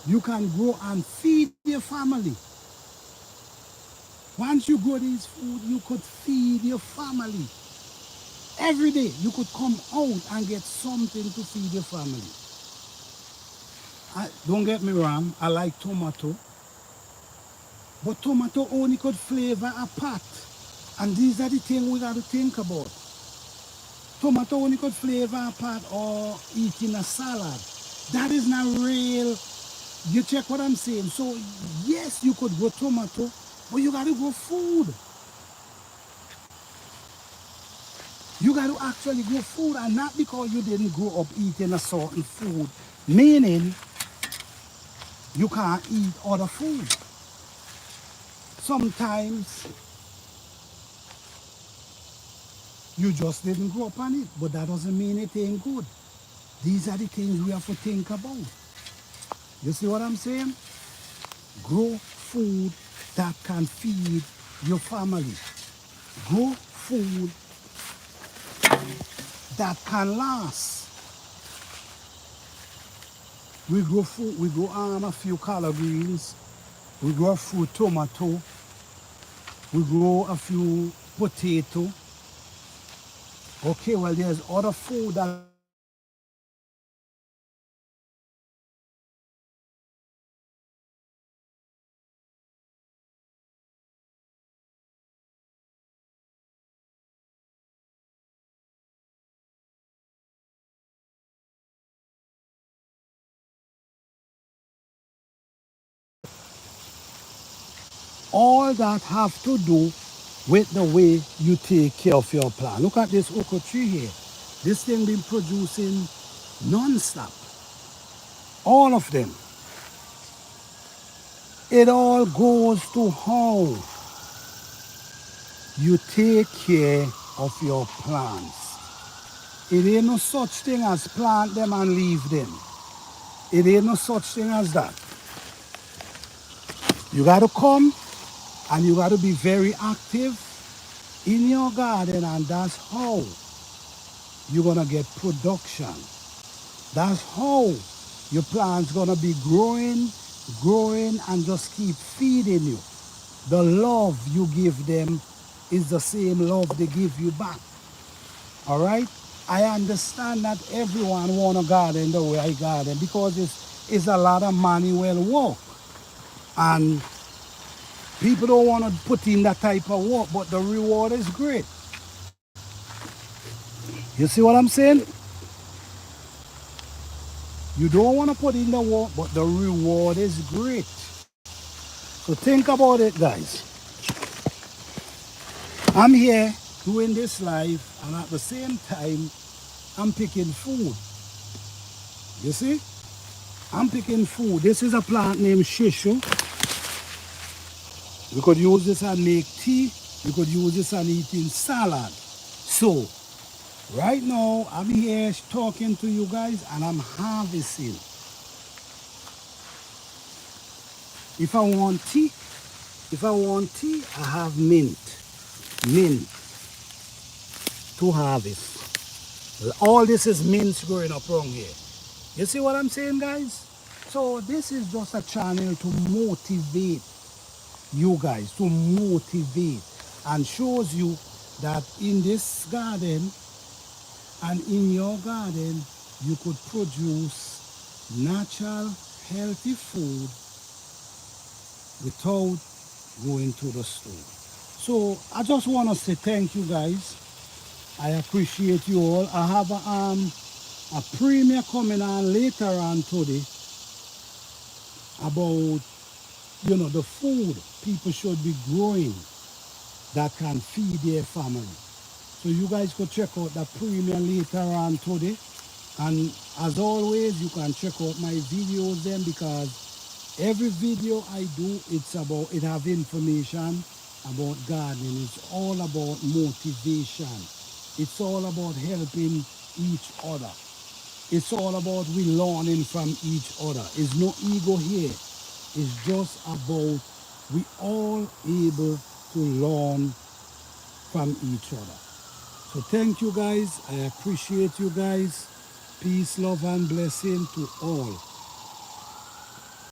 you can grow and feed your family. Once you grow these food, you could feed your family. Every day, you could come out and get something to feed your family. Don't get me wrong, I like tomato, but tomato only could flavor a pot. And these are the things we got to think about. Tomato only could flavor a pot or eat in a salad. That is not real. You check what I'm saying? So, yes, you could grow tomato, but you got to grow food. You got to actually grow food, and not because you didn't grow up eating a certain food, meaning you can't eat other food. Sometimes you just didn't grow up on it, but that doesn't mean it ain't good. These are the things we have to think about. You see what I'm saying? Grow food that can feed your family. Grow food that can last. We grow food, we grow a few collard greens, we grow a few tomato, we grow a few potato. Okay, well there's other food that all that have to do with the way you take care of your plant. Look at this okra tree here. This thing been producing non-stop. All of them. It all goes to how you take care of your plants. It ain't no such thing as plant them and leave them. It ain't no such thing as that. You got to come and you got to be very active in your garden, and that's how you're going to get production. That's how your plant's going to be growing, growing, and just keep feeding you. The love you give them is the same love they give you back. All right? I understand that everyone want to garden the way I garden because it's a lot of manual work. And people don't want to put in that type of work, but the reward is great. You see what I'm saying? You don't want to put in the work, but the reward is great. So think about it, guys. I'm here doing this live, and at the same time, I'm picking food. You see? I'm picking food. This is a plant named shishu. We could use this and make tea. We could use this and eat in salad. So, right now, I'm here talking to you guys and I'm harvesting. If I want tea, I have mint. Mint to harvest. All this is mint growing up around here. You see what I'm saying, guys? So this is just a channel to motivate you guys, to motivate, and shows you that in this garden and in your garden you could produce natural healthy food without going to the store. So I just want to say thank you guys. I appreciate you all. I have a premiere coming on later on today about the food people should be growing that can feed their family. So you guys could check out the premiere later on today. And as always, you can check out my videos then, because every video I do, it have information about gardening. It's all about motivation. It's all about helping each other. It's all about we learning from each other. It's no ego here. It's just about we all able to learn from each other. So thank you guys. I appreciate you guys. Peace, love, and blessing to all.